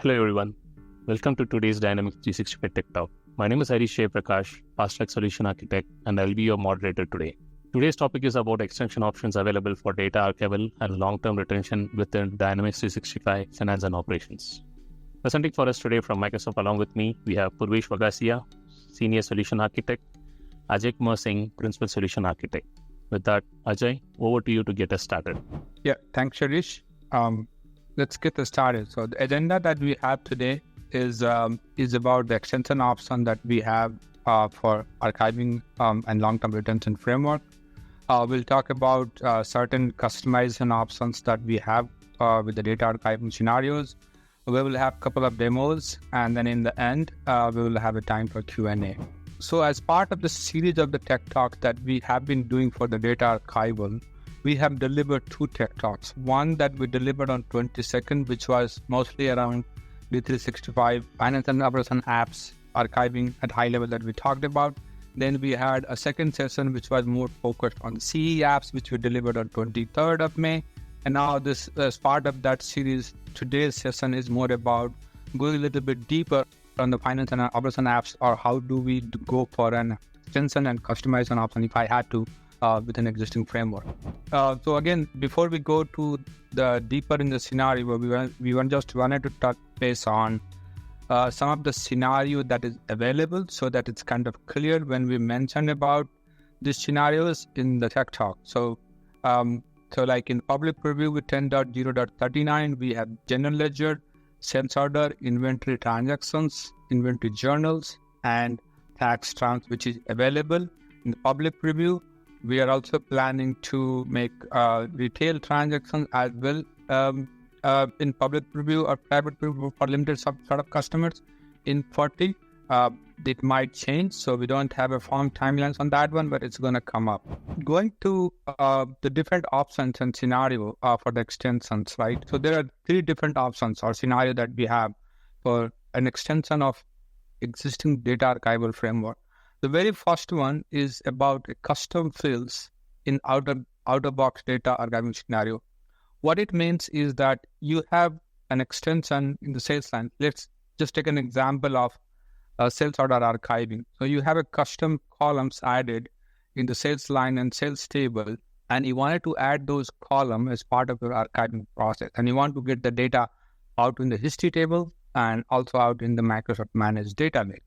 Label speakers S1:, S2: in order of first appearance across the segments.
S1: Hello everyone, welcome to today's Dynamics 365 Tech Talk. My name is Harish Jayaprakash, Fast Track Solution Architect, and I'll be your moderator today. Today's topic is about extension options available for data archival and long-term retention within Dynamics 365 Finance and Operations. Presenting for us today from Microsoft along with me, we have Purvesh Vaghasia, Senior Solution Architect, Ajay Kumar Singh, Principal Solution Architect. With that, Ajay, over to you to get us started.
S2: Yeah, thanks, Harish. Let's get this started. So the agenda that we have today is about the extension option that we have for archiving and long-term retention framework. We'll talk about certain customization options that we have with the data archiving scenarios. We will have a couple of demos, and then in the end, we will have a time for Q&A. So as part of the series of the tech talks that we have been doing for the data archival, we have delivered two tech talks. One that we delivered on 22nd, which was mostly around D365 finance and operation apps archiving at high level that we talked about. Then we had a second session, which was more focused on the CE apps, which we delivered on 23rd of May. And now this, as part of that series, today's session is more about going a little bit deeper on the finance and operation apps, or how do we go for an extension and customize an option if I had to with an existing framework. So again, before we go to the deeper in the scenario, we just wanted to touch base on some of the scenario that is available, so that it's kind of clear when we mention about these scenarios in the tech talk. So like in public preview with 10.0.39, we have general ledger, sales order, inventory transactions, inventory journals, and tax trans, which is available in the public preview. We are also planning to make retail transactions as well in public preview or private preview for limited sort of customers. In 40, it might change, so we don't have a firm timelines on that one, but it's going to come up. Going to the different options and scenario for the extensions, right? So there are three different options or scenario that we have for an extension of existing data archival framework. The very first one is about a custom fields in out-of-box data archiving scenario. What it means is that you have an extension in the sales line. Let's just take an example of sales order archiving. So you have a custom columns added in the sales line and sales table, and you wanted to add those columns as part of your archiving process. And you want to get the data out in the history table and also out in the Microsoft Managed Data Lake.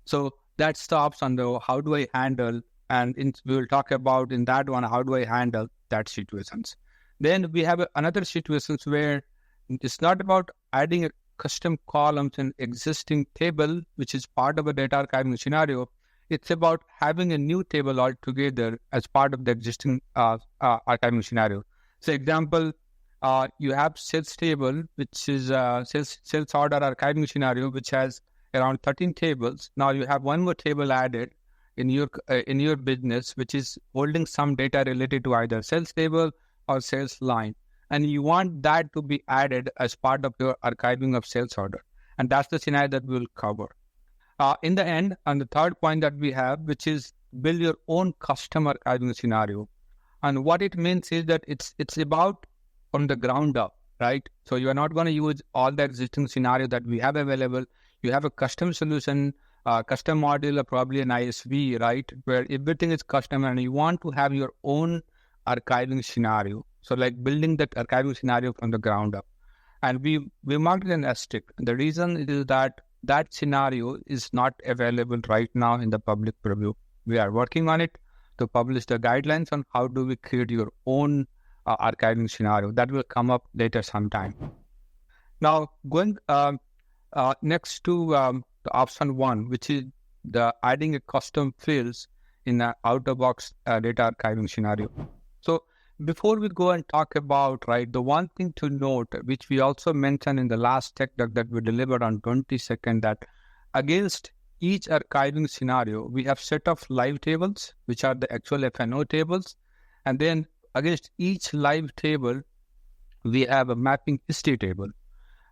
S2: So that stops on the how do I handle, and we will talk about in that one, how do I handle that situations. Then we have another situations where it's not about adding a custom columns in existing table, which is part of a data archiving scenario. It's about having a new table altogether as part of the existing archiving scenario. So example, you have sales table, which is sales order archiving scenario, which has around 13 tables. Now you have one more table added in your business, which is holding some data related to either sales table or sales line. And you want that to be added as part of your archiving of sales order. And that's the scenario that we'll cover. In the end, on the third point that we have, which is build your own custom archiving scenario. And what it means is that it's about from the ground up, right? So you are not going to use all the existing scenario that we have available. You have a custom solution, custom module, or probably an ISV, right? Where everything is custom and you want to have your own archiving scenario. So like building that archiving scenario from the ground up. And we marked it an asterisk. The reason is that scenario is not available right now in the public preview. We are working on it to publish the guidelines on how do we create your own archiving scenario. That will come up later sometime. Now going next to the option one, which is the adding a custom fields in the out-of-box data archiving scenario. So before we go and talk about, right, the one thing to note, which we also mentioned in the last tech talk that we delivered on 22nd, that against each archiving scenario, we have set of live tables, which are the actual FNO tables. And then against each live table, we have a mapping history table.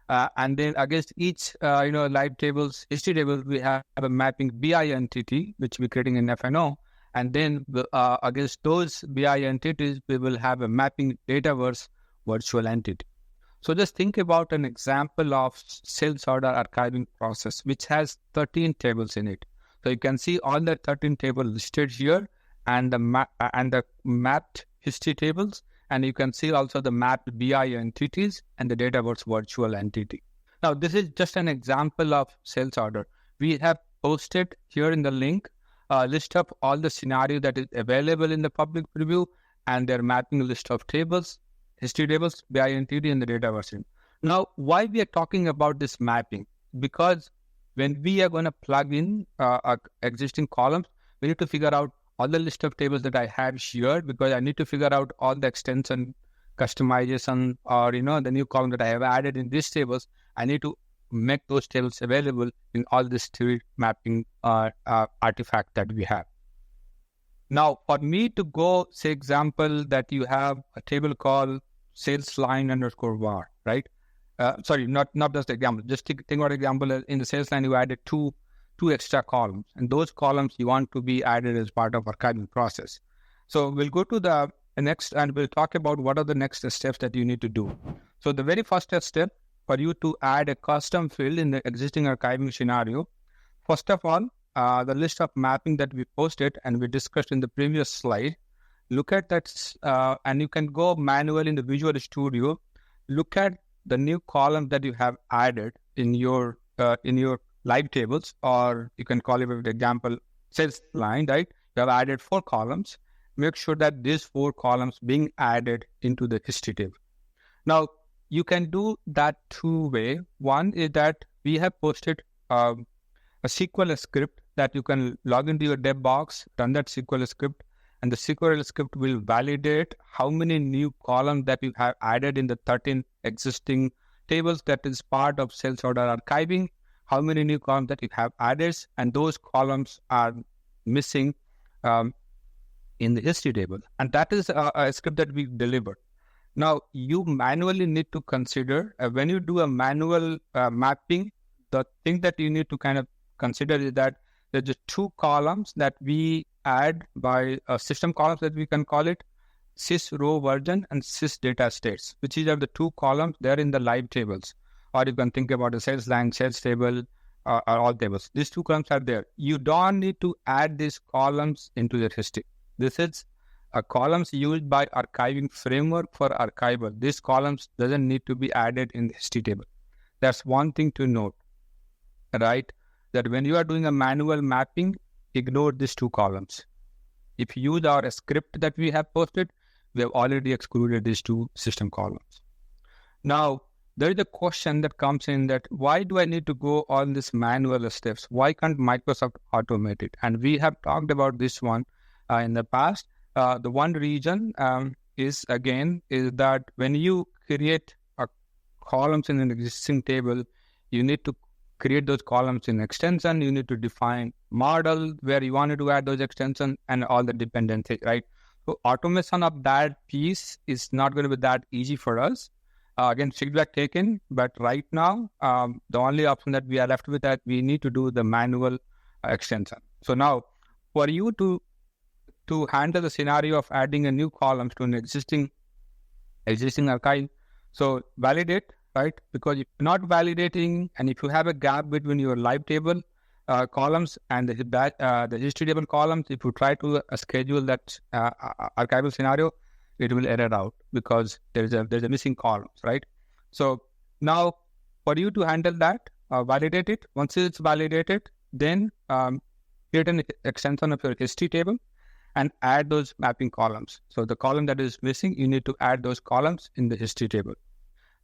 S2: And then against each live tables, history table, we have a mapping BI entity, which we're creating in FNO. And then against those BI entities, we will have a mapping Dataverse virtual entity. So just think about an example of sales order archiving process, which has 13 tables in it. So you can see all the 13 tables listed here, and the mapped history tables, and you can see also the mapped BI entities and the Dataverse virtual entity. Now, this is just an example of sales order. We have posted here in the link a list of all the scenario that is available in the public preview, and their mapping list of tables, history tables, BI entity, and the Dataverse. Now, why we are talking about this mapping? Because when we are going to plug in our existing columns, we need to figure out all the list of tables that I have here, because I need to figure out all the extension customization, or the new column that I have added in these tables. I need to make those tables available in all this three mapping artifact that we have. Now, for me to go, say example that you have a table called sales line underscore var, right? Sorry, not just example. Just think about example. In the sales line, you added two extra columns, and those columns you want to be added as part of archiving process. So we'll go to the next, and we'll talk about what are the next steps that you need to do. So the very first step for you to add a custom field in the existing archiving scenario, first of all, the list of mapping that we posted and we discussed in the previous slide, look at that, and you can go manually in the Visual Studio, look at the new column that you have added in your live tables, or you can call it, for example, sales line, right? You have added 4 columns. Make sure that these 4 columns being added into the history table. Now, you can do that 2 ways. One is that we have posted a SQL script that you can log into your dev box, run that SQL script, and the SQL script will validate how many new columns that you have added in the 13 existing tables that is part of sales order archiving, how many new columns that you have added, and those columns are missing in the history table. And that is a script that we delivered. Now, you manually need to consider, when you do a manual mapping, the thing that you need to kind of consider is that there's just 2 columns that we add by system columns that we can call it, sys row version and sys data states, which is the 2 columns there in the live tables. Or you can think about a sales line, sales table, or all tables. These 2 columns are there. You don't need to add these columns into your history. This is columns used by archiving framework for archival. These columns doesn't need to be added in the history table. That's one thing to note, right? That when you are doing a manual mapping, ignore these 2 columns. If you use our script that we have posted, we have already excluded these 2 system columns. Now, there is a question that comes in that why do I need to go all these manual steps? Why can't Microsoft automate it? And we have talked about this one in the past. The one reason is that when you create columns in an existing table, you need to create those columns in extension. You need to define model where you wanted to add those extensions and all the dependencies, right? So automation of that piece is not going to be that easy for us. Again, feedback taken, but right now, the only option that we are left with that we need to do the manual extension. So now, for you to handle the scenario of adding a new column to an existing archive, so validate, right? Because if you're not validating, and if you have a gap between your live table columns and the history table columns, if you try to schedule that archival scenario, it will error out because there's a missing columns, right? So now for you to handle that, validate it. Once it's validated, then create an extension of your history table and add those mapping columns. So the column that is missing, you need to add those columns in the history table,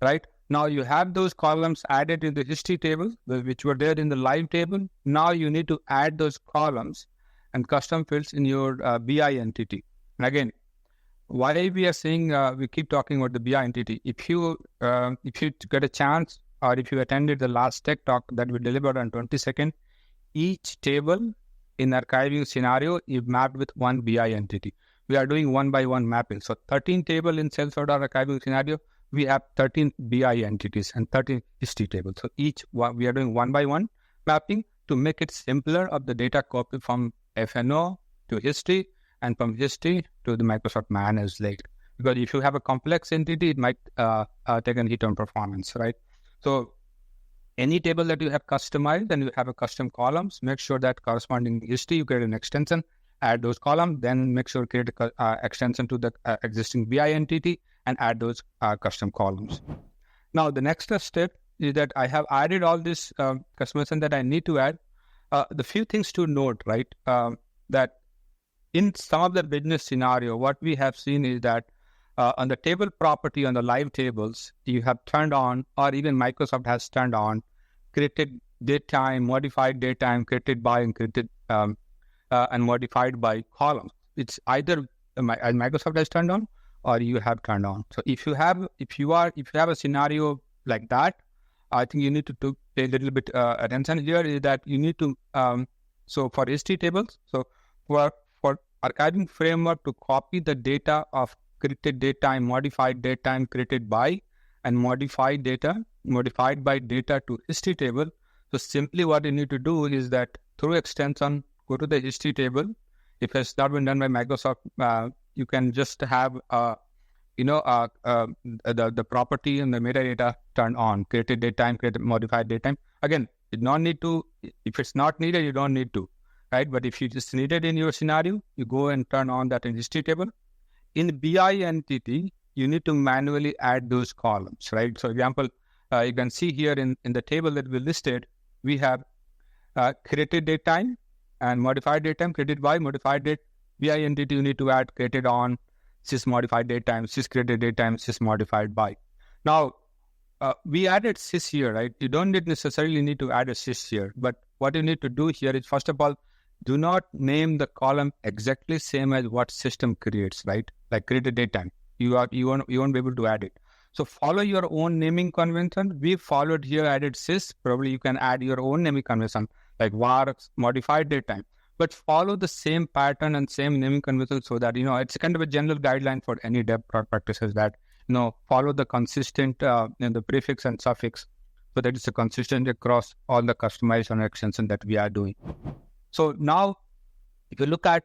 S2: right? Now you have those columns added in the history table, which were there in the live table. Now you need to add those columns and custom fields in your BI entity. And again, why we are saying we keep talking about the BI entity. If you get a chance, or if you attended the last tech talk that we delivered on 22nd, each table in archiving scenario is mapped with one BI entity. We are doing 1-by-1 mapping. So 13 table in sales order archiving scenario, we have 13 BI entities and 13 history tables. So each one, we are doing 1-by-1 mapping to make it simpler of the data copy from FNO to history, and from history to the Microsoft Managed Lake. Because if you have a complex entity, it might take a hit on performance, right? So any table that you have customized and you have a custom columns, make sure that corresponding history, you create an extension, add those columns, then make sure create a extension to the existing BI entity and add those custom columns. Now, the next step is that I have added all this customization that I need to add. The few things to note, right? That in some of the business scenario, what we have seen is that on the table property, on the live tables, you have turned on, or even Microsoft has turned on, created datetime, modified datetime, created by and created and modified by columns. It's either Microsoft has turned on or you have turned on. So if you have a scenario like that, I think you need to pay a little bit attention here. Is that you need to so for history tables, so for archiving framework to copy the data of created datetime, modified datetime, created by, and modified by data to history table. So simply what you need to do is that through extension, go to the history table. If it's not been done by Microsoft, you can just have the property and the metadata turned on, created datetime, created modified datetime. Again, you don't need to. If it's not needed, you don't need to, right? But if you just need it in your scenario, you go and turn on that in history table. In BI entity, you need to manually add those columns, right? So example, you can see here in the table that we listed, we have created datetime and modified datetime, created by, modified date. BI entity, you need to add created on, sys modified datetime, sys created datetime, sys modified by. Now, we added sys here, right? You don't necessarily need to add a sys here, but what you need to do here is, first of all, do not name the column exactly same as what system creates, right? Like created datetime, you won't be able to add it. So follow your own naming convention. We followed here, added sys. Probably you can add your own naming convention like var modified datetime, but follow the same pattern and same naming convention so that, it's kind of a general guideline for any dev practices that, follow the consistent the prefix and suffix, so that it's a consistent across all the customization extension that we are doing. So now, if you look at,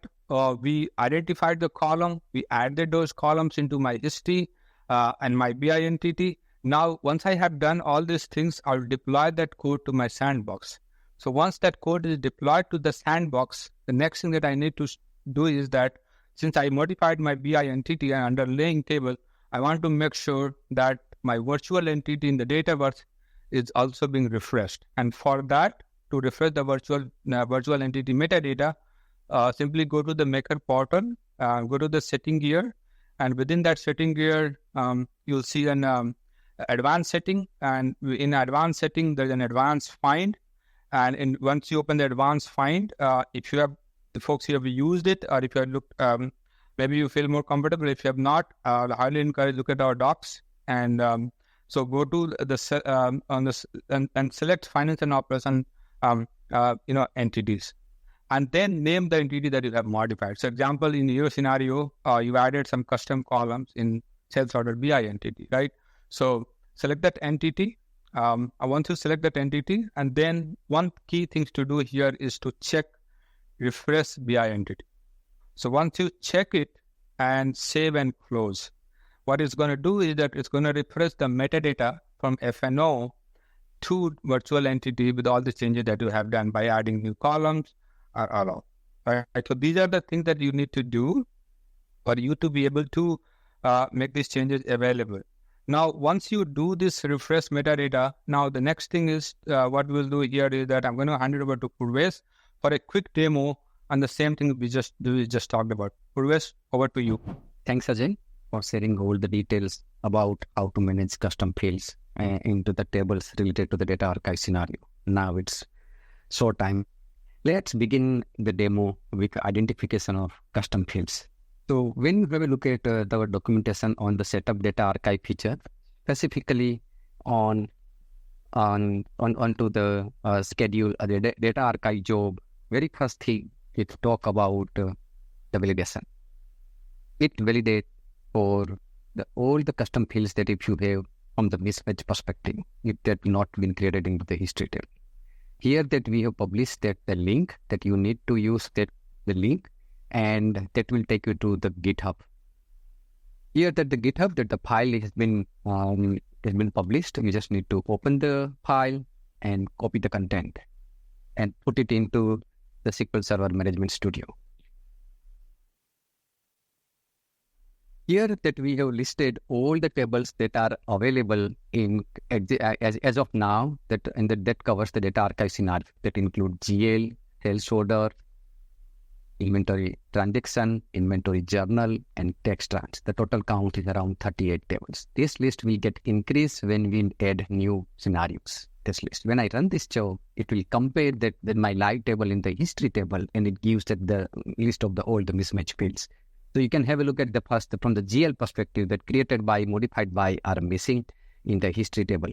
S2: we identified the column, we added those columns into my history and my BI entity. Now, once I have done all these things, I'll deploy that code to my sandbox. So once that code is deployed to the sandbox, the next thing that I need to do is that, since I modified my BI entity and underlying table, I want to make sure that my virtual entity in the Dataverse is also being refreshed. And for that, to refresh the virtual entity metadata, simply go to the Maker portal, go to the setting gear, and within that setting gear, you'll see an advanced setting. And in advanced setting, there's an advanced find. And once you open the advanced find, if you have, the folks here have used it, or if you have looked, maybe you feel more comfortable. If you have not, I highly encourage look at our docs. And so go to the and select finance and operation entities, and then name the entity that you have modified. So example, in your scenario, you added some custom columns in sales order BI entity, right? So select that entity. I want to select that entity, and then one key things to do here is to check refresh BI entity. So once you check it and save and close, what it's going to do is that it's going to refresh the metadata from FNO to virtual entity with all the changes that you have done by adding new columns or all. Right? So these are the things that you need to do for you to be able to make these changes available. Now, once you do this refresh metadata, now the next thing is what we'll do here is that I'm going to hand it over to Purvesh for a quick demo on the same thing we just talked about. Purvesh, over to you.
S3: Thanks, Ajay, for sharing all the details about how to manage custom fields into the tables related to the data archive scenario. Now it's short time. Let's begin the demo with identification of custom fields. So when we look at the documentation on the setup data archive feature, specifically onto the schedule the data archive job, very first thing it talk about the validation. It validates for all the custom fields that if you have from the mismatch perspective, if that not been created into the history table. Here that we have published that the link that you need to use that the link, and that will take you to the GitHub. Here that the GitHub that the file has been published. You just need to open the file and copy the content and put it into the SQL Server Management Studio. Here that we have listed all the tables that are available in as of now that covers the data archive scenario that include GL, sales order, inventory transaction, inventory journal, and text trans. The total count is around 38 tables. This list will get increased when we add new scenarios. This list. When I run this job, it will compare that with my live table in the history table, and it gives that the list of all the mismatch fields. So you can have a look at the first from the GL perspective that created by, modified by are missing in the history table.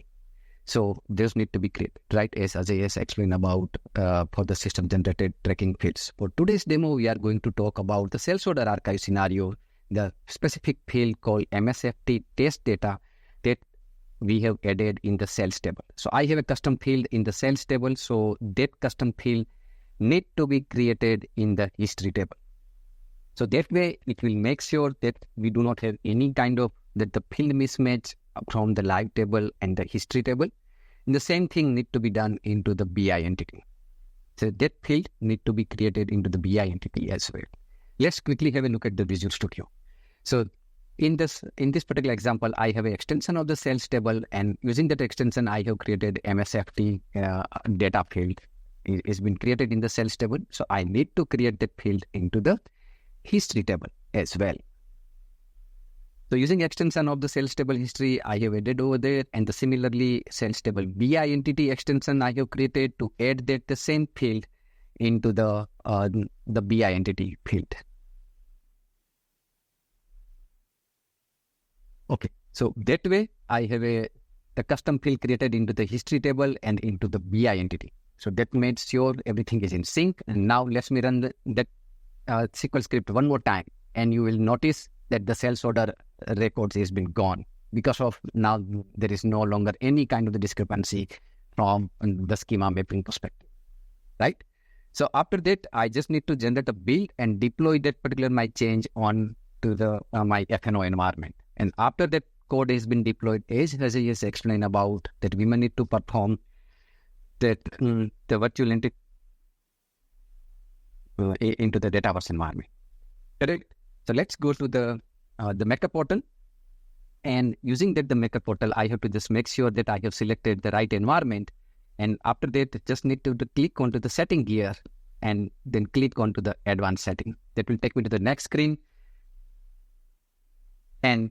S3: So those need to be created, right? As Ajay has explained about for the system generated tracking fields. For today's demo, we are going to talk about the sales order archive scenario, the specific field called MSFT test data that we have added in the sales table. So I have a custom field in the sales table. So that custom field need to be created in the history table. So that way it will make sure that we do not have any kind of that the field mismatch from the live table and the history table. And the same thing need to be done into the BI entity. So that field need to be created into the BI entity as well. Let's quickly have a look at the Visual Studio. So in this particular example, I have an extension of the sales table, and using that extension, I have created MSFT data field. It has been created in the sales table. So I need to create that field into the history table as well. So using extension of the sales table history, I have added over there, and the similarly sales table BI entity extension I have created to add that the same field into the BI entity field. Okay, so that way I have the custom field created into the history table and into the BI entity. So that made sure everything is in sync. And now let me run that SQL script one more time, and you will notice that the sales order records has been gone because of now there is no longer any kind of the discrepancy from the schema mapping perspective, right? So after that, I just need to generate a build and deploy that particular my change on to the my FNO environment. And after that code has been deployed, as Ajay has explained about that we may need to perform that the virtual entity into the Dataverse environment. Correct. So let's go to the Maker portal, and using that the Maker portal, I have to just make sure that I have selected the right environment, and after that, just need to click onto the setting gear, and then click onto the advanced setting. That will take me to the next screen, and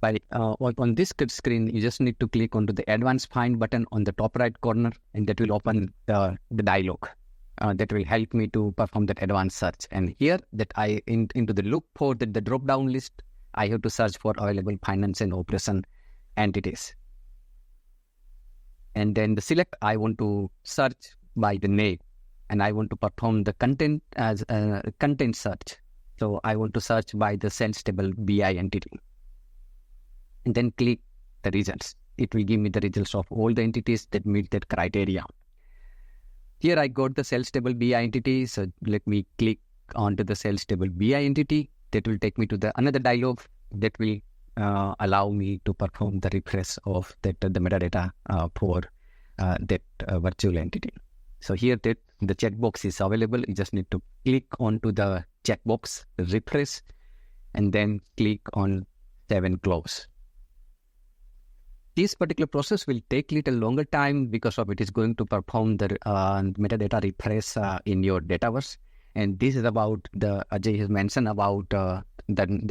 S3: by on this screen, you just need to click onto the advanced find button on the top right corner, and that will open the dialog. That will help me to perform that advanced search. And here that I into the look for the drop down list, I have to search for available finance and operation entities. And then the select, I want to search by the name, and I want to perform the content as a content search. So I want to search by the sales table BI entity, and then click the results. It will give me the results of all the entities that meet that criteria. Here I got the sales table BI entity. So let me click onto the sales table BI entity. That will take me to the another dialog that will allow me to perform the refresh of that the metadata for that virtual entity. So here that the checkbox is available. You just need to click onto the checkbox, refresh, and then click on save and close. This particular process will take little longer time because of it is going to perform the metadata refresh in your Dataverse. And this is about the Ajay has mentioned about the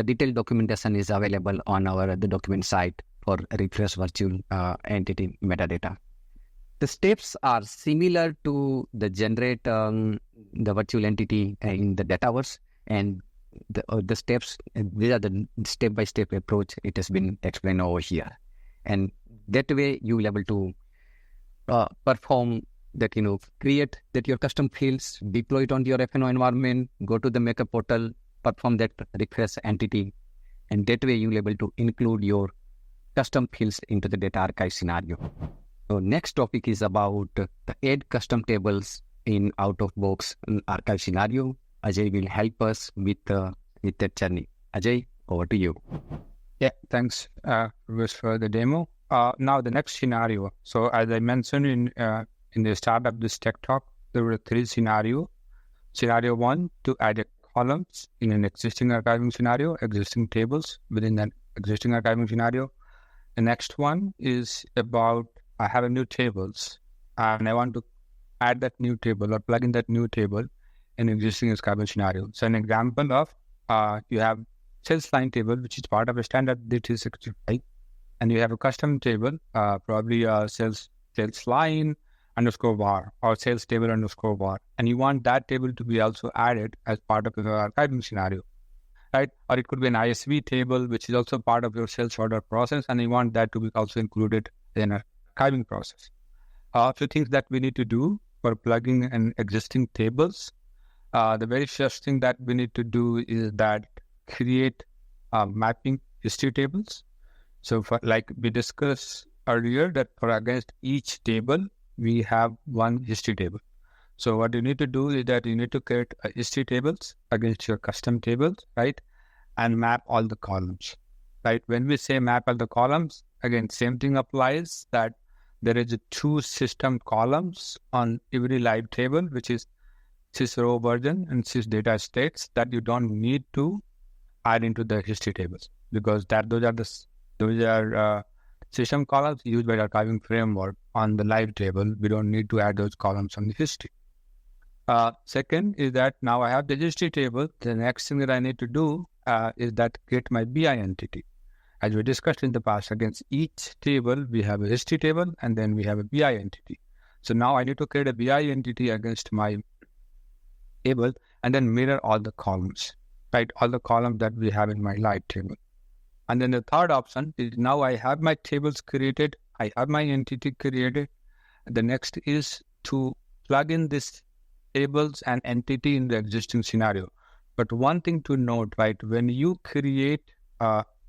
S3: detailed documentation is available on the document site for refresh virtual entity metadata. The steps are similar to the generate the virtual entity in the Dataverse, and the steps, these are the step-by-step approach. It has been explained over here. And that way you will be able to perform that, create that your custom fields, deploy it onto your FNO environment, go to the Maker portal, perform that refresh entity, and that way you will be able to include your custom fields into the data archive scenario. So next topic is about the add custom tables in out-of-box archive scenario. Ajay will help us with that journey. Ajay, Over to you.
S2: Yeah, thanks, Purvesh, for the demo. Now the next scenario. So as I mentioned in the start of this tech talk, there were three scenarios. Scenario one, to add columns in an existing archiving scenario, existing tables within that existing archiving scenario. The next one is about I have a new tables and I want to add that new table or plug in that new table in existing archiving scenario. So an example of you have sales line table, which is part of a standard D365, and you have a custom table, probably a sales line underscore var or sales table underscore var, and you want that table to be also added as part of your archiving scenario, right? Or it could be an ISV table, which is also part of your sales order process, and you want that to be also included in an archiving process. A few things that we need to do for plugging in existing tables. The very first thing that we need to do is that create mapping history tables. So for, like we discussed earlier, that for against each table, we have one history table. So what you need to do is that you need to create a history tables against your custom tables, right? And map all the columns, right? When we say map all the columns, again, same thing applies, that there is two system columns on every live table, which is sys row version and sys data states, that you don't need to add into the history tables, because those are system columns used by the archiving framework on the live table. We don't need to add those columns on the history. Second is that now I have the history table. The next thing that I need to do is that create my BI entity. As we discussed in the past, against each table, we have a history table and then we have a BI entity. So now I need to create a BI entity against my table and then mirror all the columns, right? All the columns that we have in my live table. And then the third option is now I have my tables created, I have my entity created. The next is to plug in this tables and entity in the existing scenario. But one thing to note, right, when you create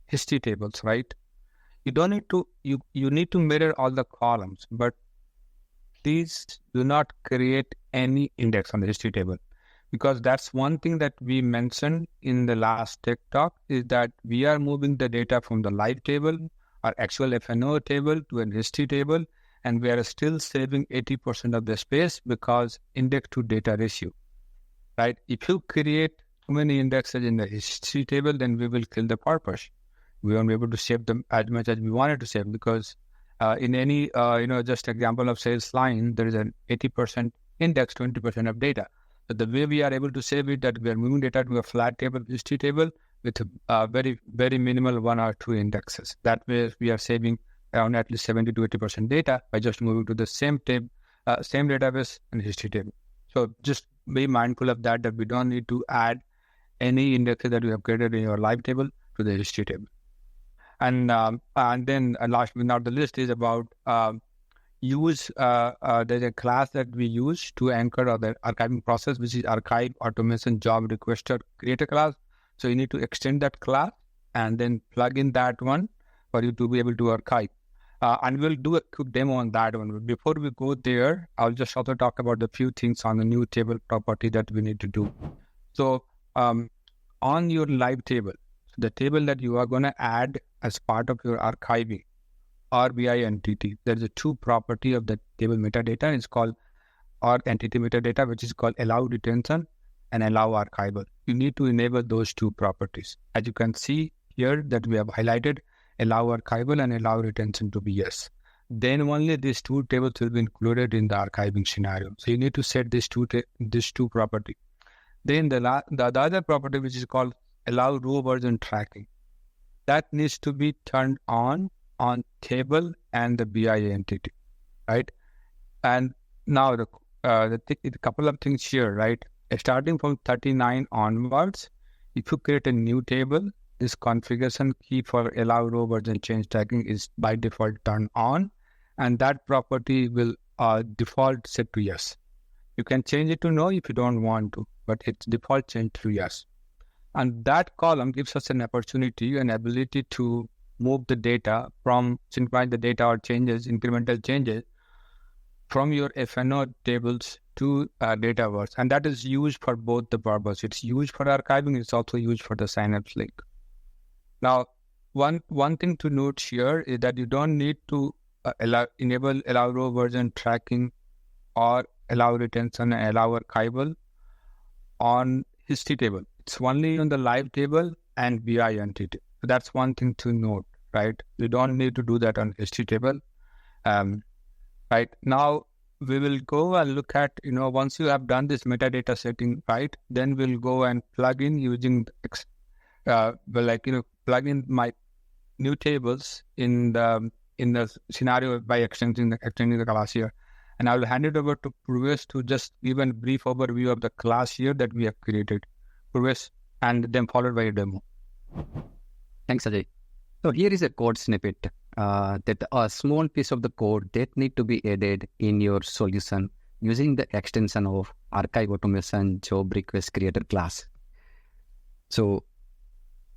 S2: history tables, right, you don't need to, you need to mirror all the columns, but please do not create any index on the history table. Because that's one thing that we mentioned in the last tech talk, is that we are moving the data from the live table, our actual FNO table, to an history table, and we are still saving 80% of the space because index to data ratio, right? If you create too many indexes in the history table, then we will kill the purpose. We won't be able to save them as much as we wanted to save, because in any, just example of sales line, there is an 80% index, 20% of data. But the way we are able to save it, that we are moving data to a flat table, history table, with very, very minimal 1 or 2 indexes. That way we are saving around at least 70 to 80% data by just moving to the same same database and history table. So just be mindful of that we don't need to add any indexes that you have created in your live table to the history table. And then last but not the list is about there's a class that we use to anchor the archiving process, which is archive automation job requester creator class. So you need to extend that class and then plug in that one for you to be able to archive. And we'll do a quick demo on that one. But before we go there, I'll just also talk about a few things on the new table property that we need to do. So on your live table, the table that you are going to add as part of your archiving RBI entity, there is a two property of the table metadata. It's called or entity metadata, which is called allow retention and allow archival. You need to enable those two properties. As you can see here that we have highlighted allow archival and allow retention to be yes. Then only these two tables will be included in the archiving scenario. So you need to set these two property. Then the other property, which is called allow row version tracking, that needs to be turned on table and the BI entity, right? And now the couple of things here, right? Starting from 39 onwards, if you create a new table, this configuration key for allow row version change tracking is by default turned on, and that property will default set to yes. You can change it to no if you don't want to, but it's default changed to yes. And that column gives us an opportunity, an ability to move the data from, synchronize the data or changes, incremental changes from your FNO tables to Dataverse. And that is used for both the purpose. It's used for archiving. It's also used for the Synapse link. Now, one thing to note here is that you don't need to enable allow row version tracking or allow retention and allow archival on history table. It's only on the live table and BI entity. So that's one thing to note, right? You don't need to do that on history table. Right now, we will go and look at, once you have done this metadata setting, right, then we'll go and plug in using, plug in my new tables in the scenario by extending the class here. And I will hand it over to Purvesh to just give a brief overview of the class here that we have created. Purvesh, and then followed by a demo.
S3: Thanks, Ajay. So here is a code snippet that a small piece of the code that need to be added in your solution using the extension of Archive Automation Job Request Creator class. So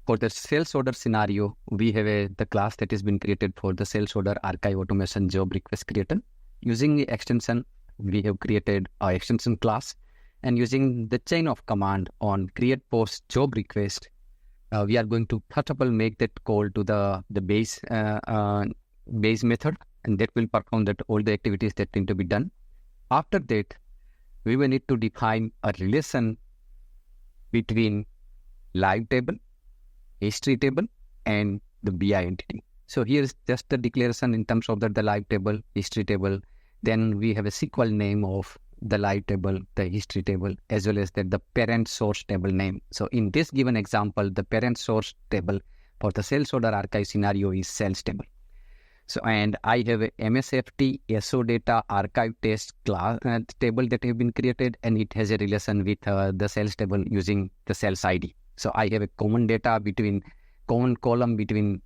S3: for the sales order scenario, we have the class that has been created for the sales order Archive Automation Job Request Creator. Using the extension, we have created our extension class, and using the chain of command on create post job request, we are going to first of all make that call to the base method, and that will perform that all the activities that need to be done. After that, we will need to define a relation between live table, history table, and the BI entity. So here is just the declaration in terms of the live table, history table. Then we have a SQL name of the live table, the history table, as well as the parent source table name. So in this given example, the parent source table for the sales order archive scenario is sales table. So, and I have a MSFT SO data archive test class table that have been created, and it has a relation with the sales table using the sales ID. So I have a common column between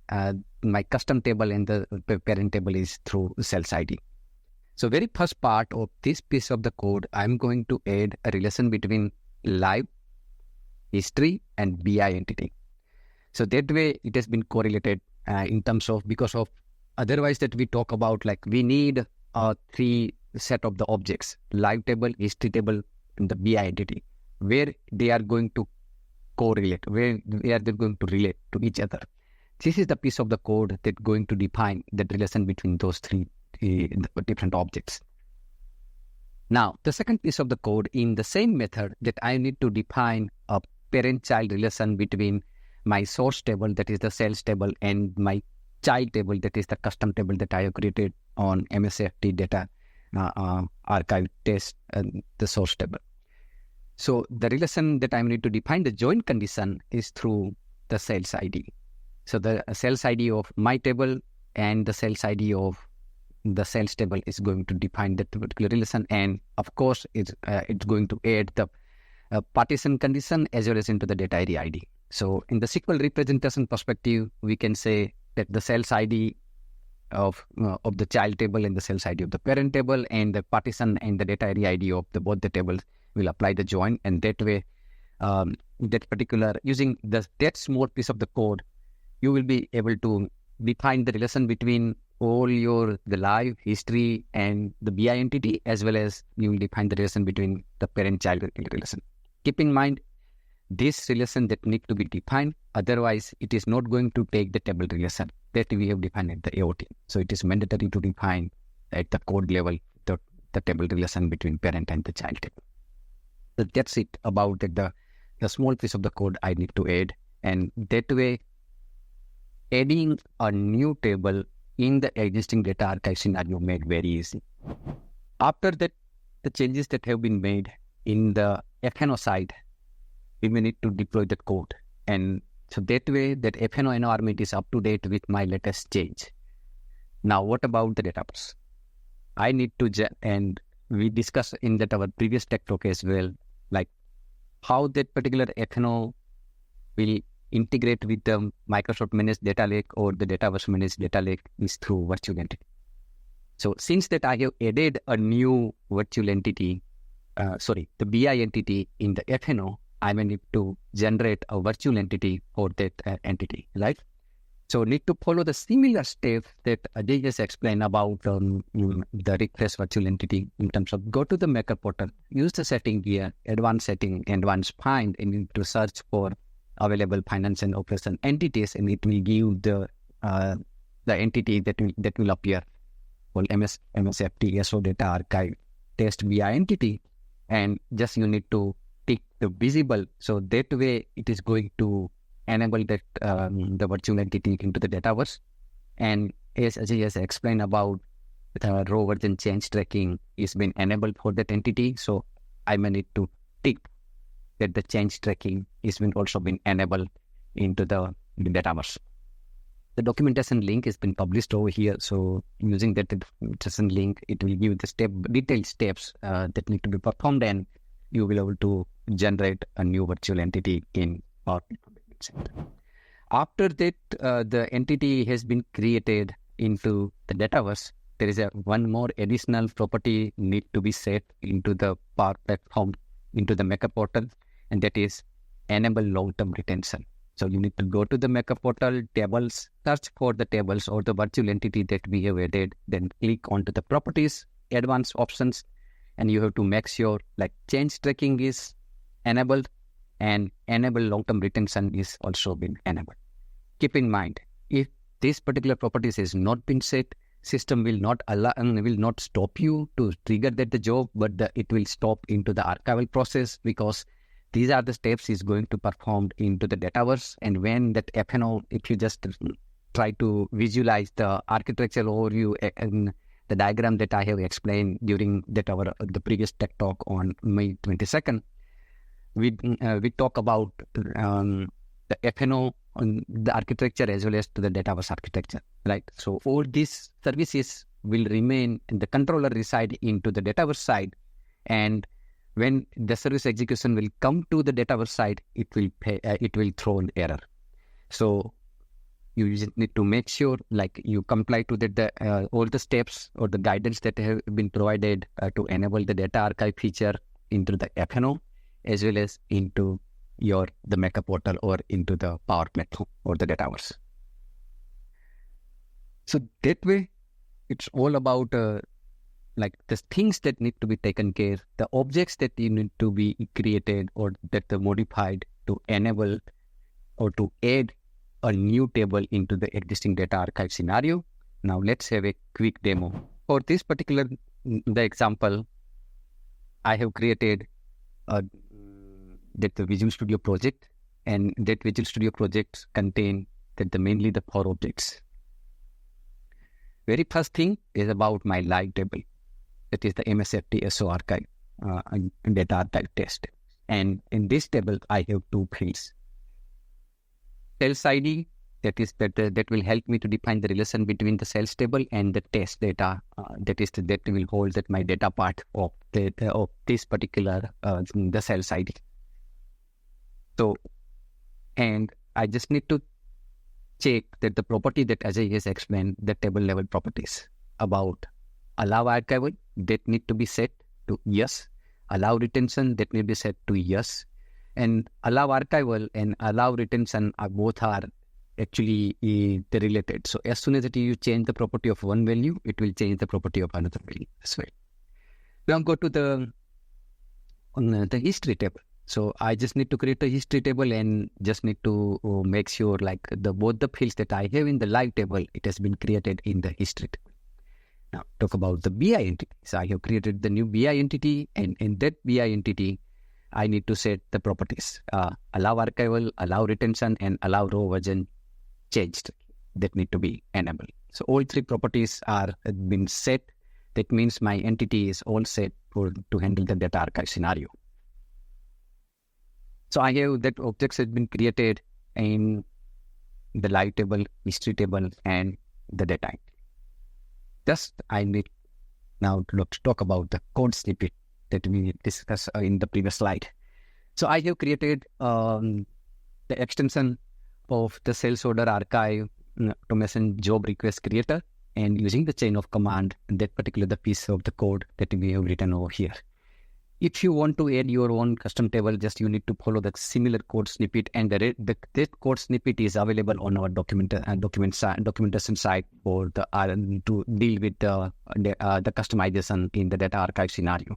S3: my custom table and the parent table is through sales ID. So very first part of this piece of the code, I'm going to add a relation between live, history, and BI entity. So that way it has been correlated in terms of, because of otherwise that we talk about, like we need three set of the objects, live table, history table, and the BI entity, where they are going to correlate, where they are going to relate to each other. This is the piece of the code that's going to define the relation between those three different objects. Now, the second piece of the code in the same method that I need to define a parent-child relation between my source table, that is the sales table, and my child table, that is the custom table that I have created on MSFT data archive test, the source table. So the relation that I need to define the join condition is through the sales ID. So the sales ID of my table and the sales ID of the sales table is going to define that particular relation, and of course it's going to add the partition condition as well as into the data area ID. So in the SQL representation perspective, we can say that the sales ID of the child table and the sales ID of the parent table and the partition and the data area ID of both the tables will apply the join, and that way that particular using that small piece of the code, you will be able to define the relation between all the live, history, and the BI entity, as well as you will define the relation between the parent-child relation. Keep in mind, this relation that need to be defined, otherwise it is not going to take the table relation that we have defined at the AOT. So it is mandatory to define at the code level the table relation between parent and the child table. So that's it about the small piece of the code I need to add, and that way adding a new table in the existing data archive scenario made very easy. After that, the changes that have been made in the FNO side, we may need to deploy that code. And so that way that FNO environment is up to date with my latest change. Now, what about the database? I need to, and we discussed in that our previous tech talk as well, like how that particular FNO will integrate with the Microsoft Managed Data Lake or the Dataverse Managed Data Lake is through virtual entity. So since that I have added a new virtual entity, the BI entity in the FNO, I may need to generate a virtual entity for that entity, right? So need to follow the similar steps that Ajay just explained about the request virtual entity in terms of go to the Maker portal, use the setting here, advanced setting, advanced find, and need to search for available finance and operation entities, and it will give the entity that will appear called MSFT SO data archive test BI entity, and just you need to tick the visible. So that way it is going to enable that the virtual entity into the Dataverse. And as Ajay has explained about the row version change tracking is been enabled for that entity, so I may need to tick that the change tracking is also been enabled into the Dataverse. The documentation link has been published over here. So using that documentation link, it will give the detailed steps that need to be performed, and you will be able to generate a new virtual entity in Power Center. After that, the entity has been created into the Dataverse. There is one more additional property need to be set into the Power Platform, into the Maker portal, and that is enable long-term retention. So you need to go to the Maker portal, tables, search for the tables or the virtual entity that we have added, then click onto the properties, advanced options, and you have to make sure like change tracking is enabled and enable long-term retention is also been enabled. Keep in mind, if this particular properties has not been set, system will not allow and will not stop you to trigger that the job, but it will stop into the archival process, because these are the steps is going to perform into the Dataverse. And when that FNO, if you just try to visualize the architectural overview and the diagram that I have explained during that the previous tech talk on May 22nd, we talk about the FNO on the architecture as well as to the Dataverse architecture, right? So all these services will remain in the controller reside into the Dataverse side, and when the service execution will come to the Dataverse side, it will throw an error. So you just need to make sure like you comply to all the steps or the guidance that have been provided to enable the data archive feature into the FNO as well as into the Maker portal or into the Power Platform or the Dataverse. So that way, it's all about like the things that need to be taken care, the objects that you need to be created or that are modified to enable or to add a new table into the existing data archive scenario. Now let's have a quick demo. For this particular the example, I have created the Visual Studio project, and that Visual Studio project contain mainly the 4 objects. Very first thing is about my live table. That is the MSFT SO archive, data archive test. And in this table, I have 2 fields. Sales ID, that will help me to define the relation between the sales table and the test data. That will hold that my data part of this particular the sales ID. So, and I just need to check that the property that Ajay has explained, the table level properties about allow archival, that need to be set to yes. Allow retention, that may be set to yes. And allow archival and allow retention both are actually related. So as soon as you change the property of one value, it will change the property of another value as well. Now go to the history table. So I just need to create a history table and just need to make sure like both the fields that I have in the live table, it has been created in the history table. Now talk about the BI entity. So I have created the new BI entity, and in that BI entity, I need to set the properties, allow archival, allow retention, and allow row version changed that need to be enabled. So all 3 properties are been set. That means my entity is all set to handle the data archive scenario. So I have that objects has been created in the live table, history table, and the data. Just I need now to talk about the code snippet that we discussed in the previous slide. So I have created the extension of the sales order archive automation job request creator, and using the chain of command, that particular the piece of the code that we have written over here. If you want to add your own custom table, just you need to follow the similar code snippet, and that code snippet is available on our documentation site for to deal with the customization in the data archive scenario.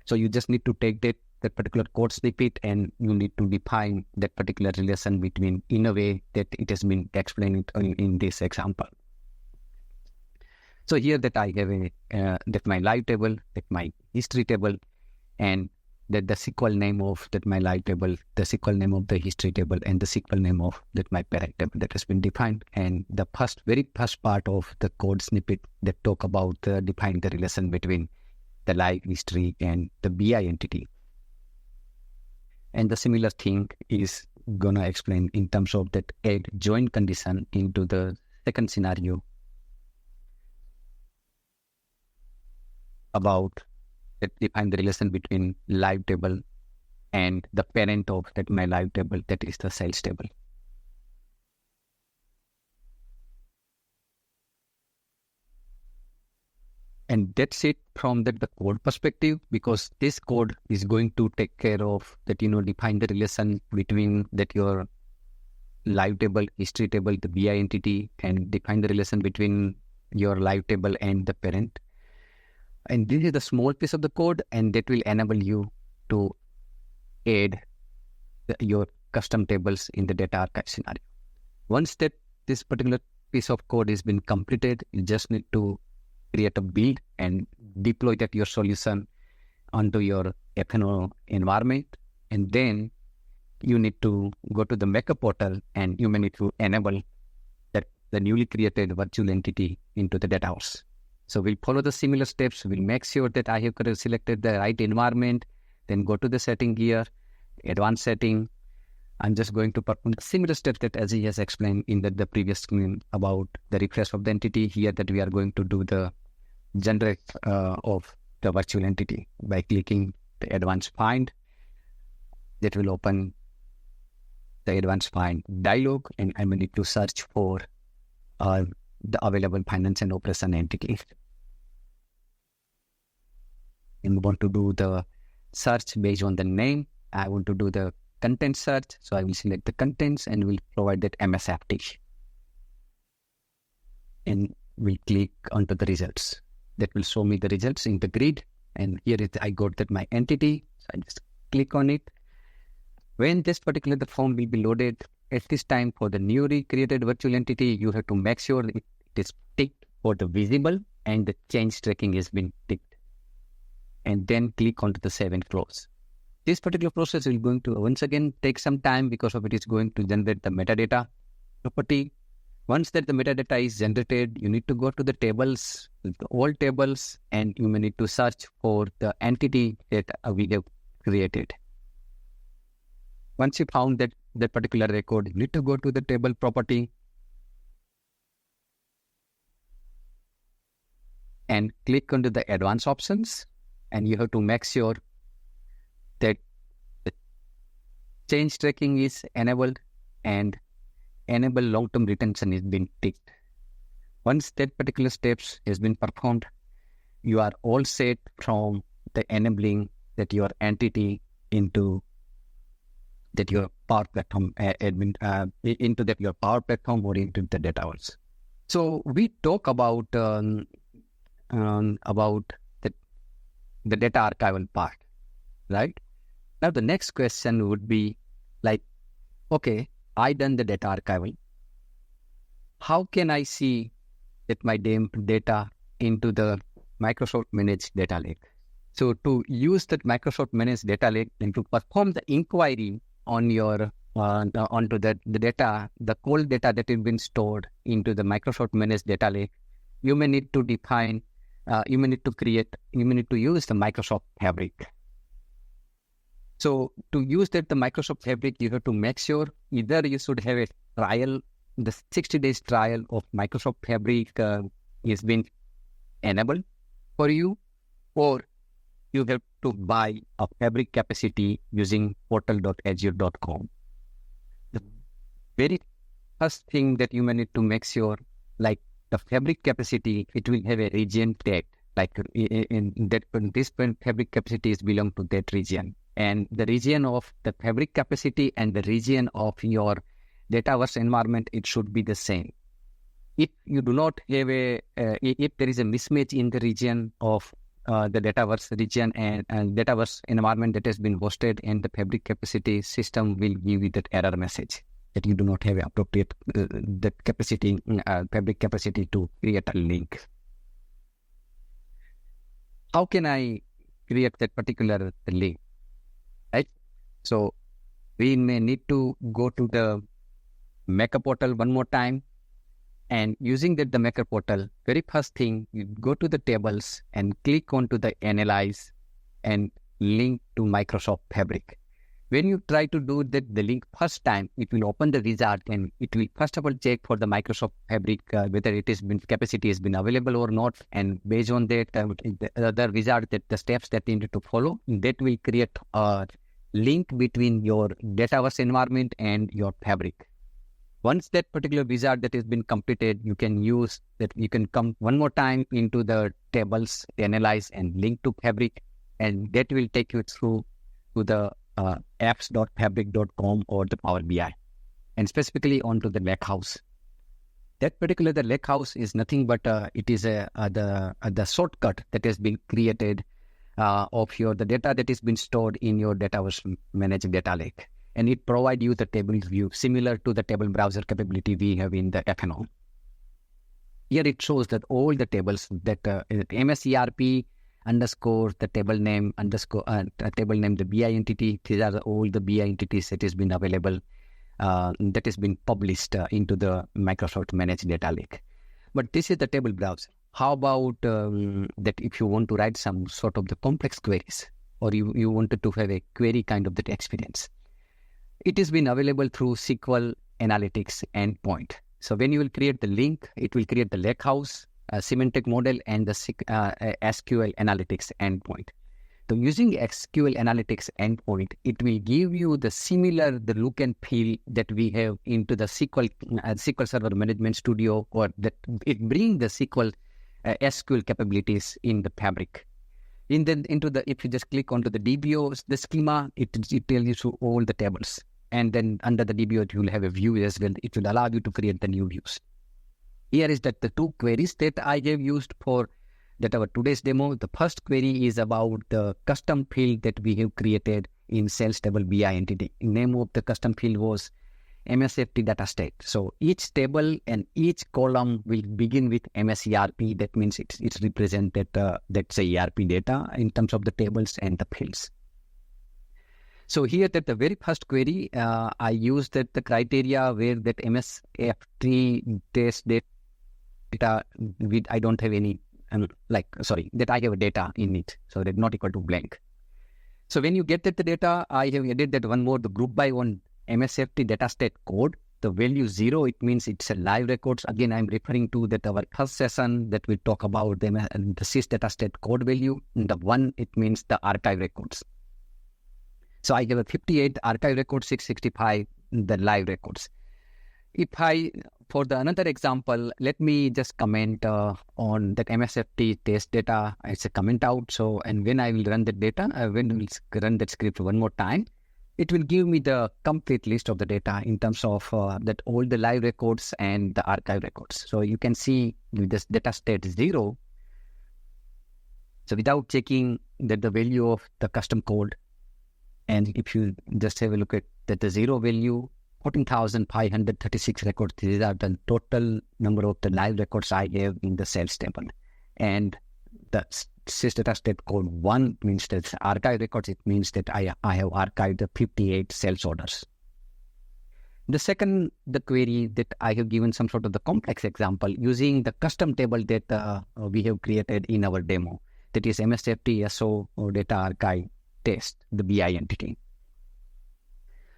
S3: So you just need to take that that particular code snippet, and you need to define that particular relation between in a way that it has been explained in this example. So here that I have that my live table, that my history table, and that the SQL name of that my live table, the SQL name of the history table, and the SQL name of that my parent table that has been defined. And the very first part of the code snippet that talk about define the relation between the live history and the BI entity. And the similar thing is gonna explain in terms of that add join condition into the second scenario about that define the relation between live table and the parent of that my live table, that is the sales table. And that's it from the code perspective, because this code is going to take care of that, define the relation between that your live table, history table, the BI entity, and define the relation between your live table and the parent. And this is the small piece of the code, and that will enable you to add your custom tables in the data archive scenario. Once that this particular piece of code has been completed, you just need to create a build and deploy that your solution onto your F&O environment. And then you need to go to the Maker portal, and you may need to enable that the newly created virtual entity into the data house. So we'll follow the similar steps. We'll make sure that I have selected the right environment, then go to the setting here, advanced setting. I'm just going to perform the similar steps that as he has explained in the previous screen about the refresh of the entity here, that we are going to do the generate of the virtual entity by clicking the advanced find. That will open the advanced find dialog, and I will need to search for the available finance and operation entity. And we want to do the search based on the name. I want to do the content search, so I will select the contents and will provide that MSFT. And we'll click onto the results. That will show me the results in the grid. And here I got that my entity. So I just click on it. When this particular the form will be loaded, at this time for the newly created virtual entity, you have to make sure it is ticked for the visible and the change tracking has been ticked. And then click onto the save and close. This particular process is going to once again take some time because of it is going to generate the metadata property. Once that the metadata is generated, you need to go to the tables, the all tables, and you may need to search for the entity that we have created. Once you found that particular record, you need to go to the table property and click onto the advanced options, and you have to make sure that the change tracking is enabled and enable long-term retention is being ticked. Once that particular steps has been performed, you are all set from the enabling that your entity into that your Power Platform into that your Power Platform or into the data house. So we talk about the data archival part, right? Now the next question would be like, okay, I done the data archival. How can I see that my data into the Microsoft Managed Data Lake? So to use that Microsoft Managed Data Lake and to perform the inquiry on your onto the data, the cold data that has been stored into the Microsoft Managed Data Lake, you may need to define, you may need to use the Microsoft Fabric. So to use the Microsoft Fabric, you have to make sure either you should have a trial, the 60 days trial of Microsoft Fabric is been enabled for you, or you have to buy a Fabric capacity using portal.azure.com. The very first thing that you may need to make sure, like the Fabric capacity, it will have a region tag, like in that this Fabric capacity is belong to that region. And the region of the Fabric capacity and the region of your Dataverse environment, it should be the same. If you do not have if there is a mismatch in the region of the Dataverse region and Dataverse environment that has been hosted, and the Fabric capacity system will give you that error message that you do not have appropriate the capacity, Fabric capacity to create a link. How can I create that particular link, right? So we may need to go to the Maker portal one more time. And using the Maker portal, very first thing, you go to the tables and click onto the Analyze and link to Microsoft Fabric. When you try to do the link first time, it will open the wizard and it will first of all check for the Microsoft Fabric, whether it has been capacity has been available or not. And based on that, the wizard, that the steps that you need to follow, that will create a link between your Dataverse environment and your Fabric. Once that particular wizard that has been completed, you can use that. You can come one more time into the tables, Analyze and link to Fabric, and that will take you through to the apps.fabric.com or the Power BI, and specifically onto the Lakehouse. That particular the Lakehouse is nothing but it is the shortcut that has been created of the data that has been stored in your Dataverse managed data lake. And it provides you the table view similar to the table browser capability we have in the FNO. Here it shows that all the tables that MSERP underscore the table name underscore table name the BI entity. These are all the BI entities that has been available that has been published into the Microsoft Managed Data Lake. But this is the table browser. How about that if you want to write some sort of the complex queries, or you wanted to have a query kind of that experience? It has been available through SQL Analytics endpoint. So when you will create the link, it will create the Lakehouse, semantic model, and the SQL Analytics endpoint. So using SQL Analytics endpoint, it will give you the similar the look and feel that we have into the SQL Server Management Studio, or that it brings the SQL capabilities in the Fabric. If you just click onto the DBO, the schema, it tells you through all the tables. And then under the DBO, you will have a view as well. It will allow you to create the new views. Here is that the two queries that I have used for that our today's demo. The first query is about the custom field that we have created in sales table BI entity. The name of the custom field was MSFT data state. So each table and each column will begin with MSERP. That means it's represented that's a ERP data in terms of the tables and the fields. So here that the very first query, I used that the criteria where that MSFT test data with I don't have any that I have a data in it, so that not equal to blank. So when you get that the data, I have added that one more, the group by one MSFT data state code. The value 0, it means it's a live records. Again, I'm referring to that our first session that we talk about the sys data state code value. And the 1, it means the archive records. So I have a 58 archive records, 665 the live records. For the another example, let me just comment on that MSFT test data. It's a comment out. So, and when I will run the data, when we run that script one more time, it will give me the complete list of the data in terms of that all the live records and the archive records. So you can see with this data state 0. So without checking that the value of the custom code, and if you just have a look at that the 0 value, 14,536 records. These are the total number of the live records I have in the sales table. And the sys data state code 1 means that archive records. It means that I have archived the 58 sales orders. The second, the query that I have given some sort of the complex example using the custom table that we have created in our demo. That is MSFT SO or data archive test, the BI entity.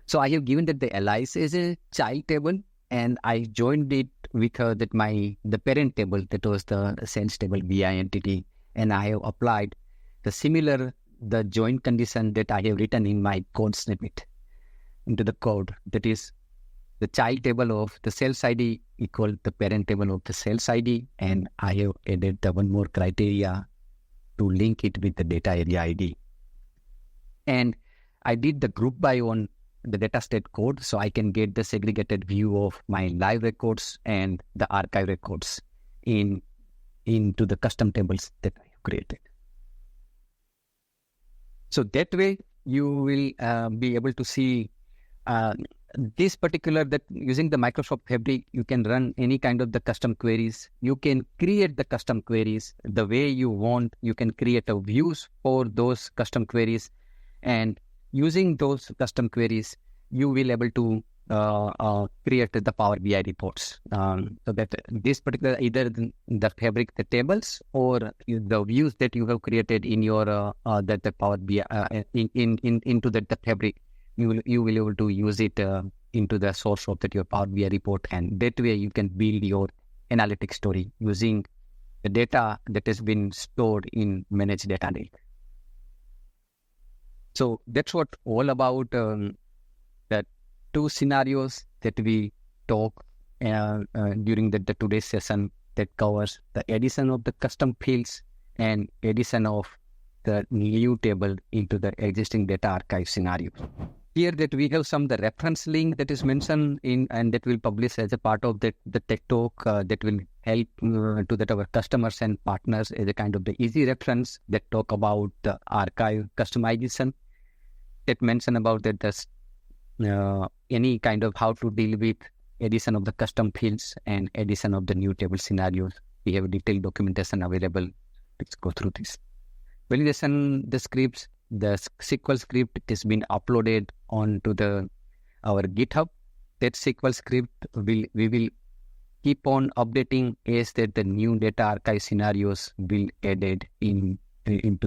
S3: So I have given that the allies is a child table, and I joined it with the parent table that was the sales table BI entity, and I have applied the joint condition that I have written in my code snippet into the code. That is the child table of the sales ID equal the parent table of the sales ID, and I have added the one more criteria to link it with the data area ID. And I did the group by one the data state code, so I can get the segregated view of my live records and the archive records into the custom tables that I have created. So that way you will be able to see this particular, that using the Microsoft Fabric, you can run any kind of the custom queries. You can create the custom queries the way you want. You can create a views for those custom queries, and using those custom queries, you will able to create the Power BI reports. So that this particular, either the Fabric, the tables, or the views that you have created in your that the Power BI into the Fabric, you will be able to use it into the source of that your Power BI report, and that way you can build your analytic story using the data that has been stored in managed data lake. So that's what all about the two scenarios that we talk during the today's session, that covers the addition of the custom fields and addition of the new table into the existing data archive scenario. Here that we have the reference link that is mentioned in, and that will publish as a part of the tech talk that will help to that our customers and partners as a kind of the easy reference that talk about the archive customization, that mention about that any kind of how to deal with addition of the custom fields and addition of the new table scenarios. We have detailed documentation available. Let's go through this. Validation, the scripts, the SQL script, it has been uploaded onto our GitHub. That SQL script we will keep on updating as that the new data archive scenarios will added into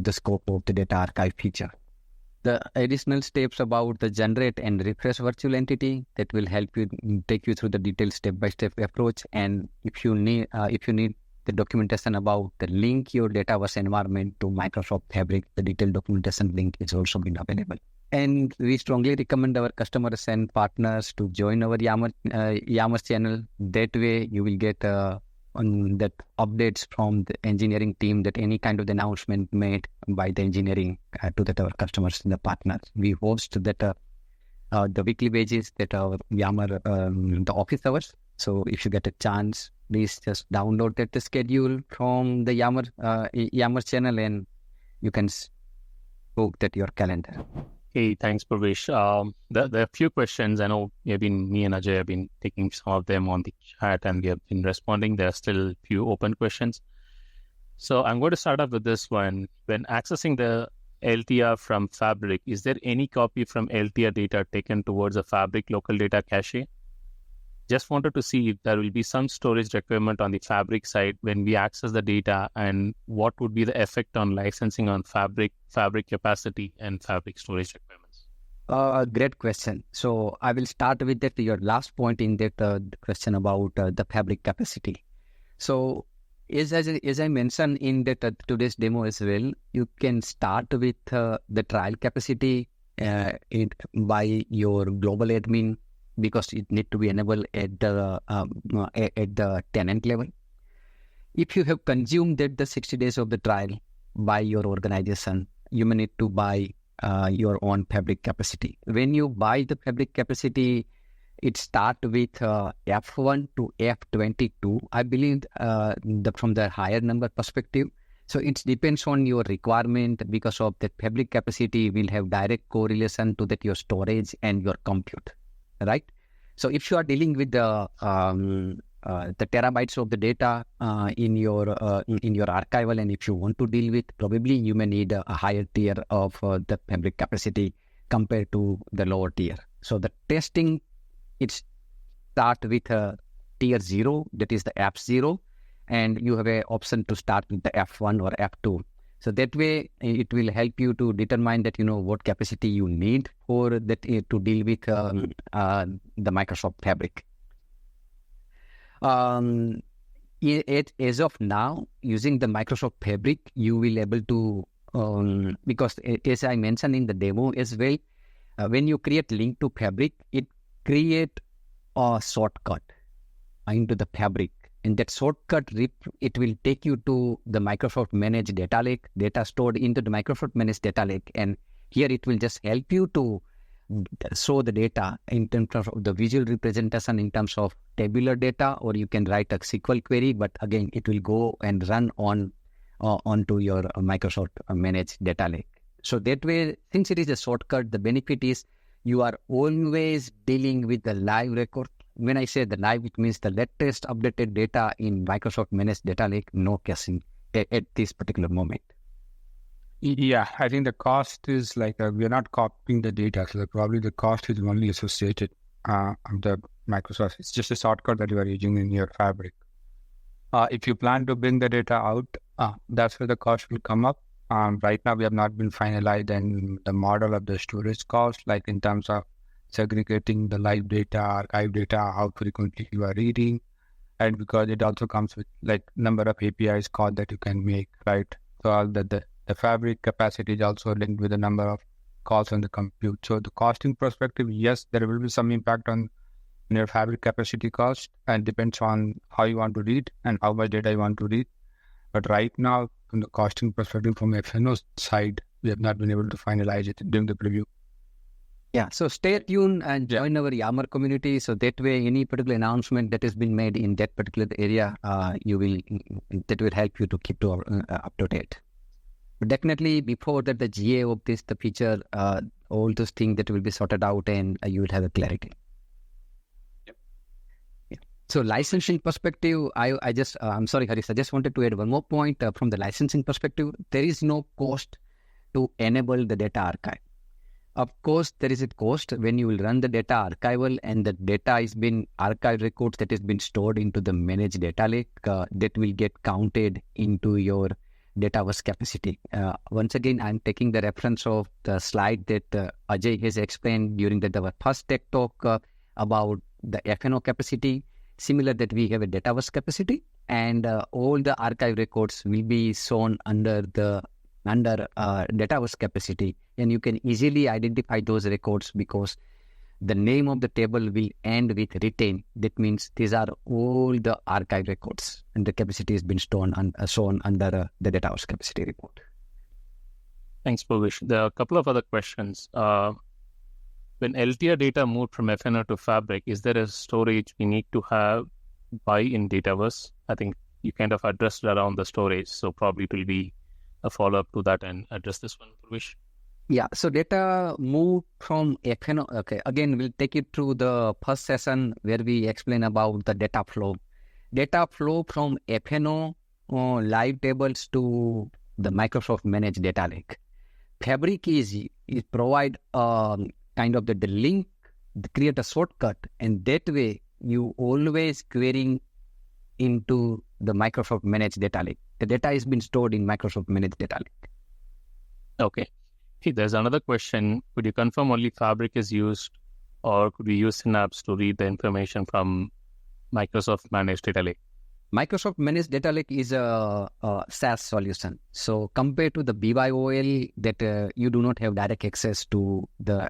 S3: the scope of the data archive feature. The additional steps about the generate and refresh virtual entity, that will help you, take you through the detailed step-by-step approach. And if you need the documentation about the link your Dataverse environment to Microsoft Fabric, the detailed documentation link is also been available. And we strongly recommend our customers and partners to join our Yammer channel. That way you will get on that updates from the engineering team, that any kind of the announcement made by the engineering to that our customers and the partners. We host that the weekly basis that our Yammer the office hours. So if you get a chance, please just download that schedule from the Yammer channel, and you can book that your calendar.
S1: Hey, thanks, Purvesh. There are a few questions. I know me and Ajay have been taking some of them on the chat, and we have been responding. There are still a few open questions. So I'm going to start off with this one. When accessing the LTR from Fabric, is there any copy from LTR data taken towards a Fabric local data cache? Just wanted to see if there will be some storage requirement on the Fabric side when we access the data, and what would be the effect on licensing on Fabric capacity and Fabric storage requirements?
S3: Great question. So I will start with that, your last point in that question about the Fabric capacity. So as I mentioned in that today's demo as well, you can start with the trial capacity by your global admin, because it need to be enabled at the tenant level. If you have consumed that the 60 days of the trial by your organization, you may need to buy your own Fabric capacity. When you buy the Fabric capacity, it start with F1 to F22, I believe, from the higher number perspective. So it depends on your requirement, because of that Fabric capacity will have direct correlation to that your storage and your compute. Right. So if you are dealing with the terabytes of the data in your archival, and if you want to deal with, probably you may need a higher tier of the Fabric capacity compared to the lower tier. So the testing, it start with tier 0, that is the F0, and you have an option to start with the F1 or F2. So that way, it will help you to determine that, what capacity you need for that to deal with the Microsoft Fabric. As of now, using the Microsoft Fabric, you will able to, because as I mentioned in the demo as well, when you create link to Fabric, it create a shortcut into the Fabric. And that shortcut, it will take you to the Microsoft Managed Data Lake, data stored into the Microsoft Managed Data Lake. And here it will just help you to show the data in terms of the visual representation in terms of tabular data, or you can write a SQL query. But again, it will go and run onto your Microsoft Managed Data Lake. So that way, since it is a shortcut, the benefit is you are always dealing with the live record. When I say the live, it means the latest updated data in Microsoft Managed Data Lake, no caching at this particular moment.
S2: Yeah, I think the cost is like we are not copying the data, so probably the cost is only associated of the Microsoft. It's just a shortcut that you are using in your Fabric. If you plan to bring the data out, that's where the cost will come up. Right now, we have not been finalized and the model of the storage cost, like in terms of segregating the live data, archive data, how frequently you are reading, and because it also comes with like number of APIs call that you can make, right? So all the Fabric capacity is also linked with the number of calls on the compute. So the costing perspective, yes, there will be some impact on your Fabric capacity cost, and depends on how you want to read and how much data you want to read. But right now, from the costing perspective, from FNO side, we have not been able to finalize it during the preview.
S3: Yeah, so stay tuned and join our Yammer community. So that way, any particular announcement that has been made in that particular area, that will help you to keep up to date. But definitely, before that, the GA of the feature, all those things that will be sorted out, and you will have a clarity. So licensing perspective, I'm sorry, Harish, I just wanted to add one more point from the licensing perspective. There is no cost to enable the data archive. Of course, there is a cost when you will run the data archival and the data is been archived records that has been stored into the managed data lake that will get counted into your Dataverse capacity. Once again, I'm taking the reference of the slide that Ajay has explained during our first tech talk about the FNO capacity. Similar that we have a Dataverse capacity, and all the archive records will be shown under Dataverse capacity, and you can easily identify those records because the name of the table will end with retain. That means these are all the archive records, and the capacity has been shown under the Dataverse capacity report.
S1: Thanks, Purvesh. There are a couple of other questions. When LTR data moved from FNO to Fabric, is there a storage we need to buy in Dataverse? I think you kind of addressed around the storage, so probably it will be a follow-up to that and address this one, Purvesh.
S3: Yeah, so data moved from FNO. Okay, again, we'll take it through the first session where we explain about the data flow. Data flow from FNO live tables to the Microsoft Managed Data Lake. Fabric is provide kind of the link, create a shortcut, and that way you always querying into the Microsoft Managed Data Lake. The data has been stored in Microsoft Managed Data Lake.
S1: Okay. Hey, there's another question. Could you confirm only Fabric is used, or could we use Synapse to read the information from Microsoft Managed Data Lake?
S3: Microsoft Managed Data Lake is a SaaS solution. So compared to the BYOL that you do not have direct access to the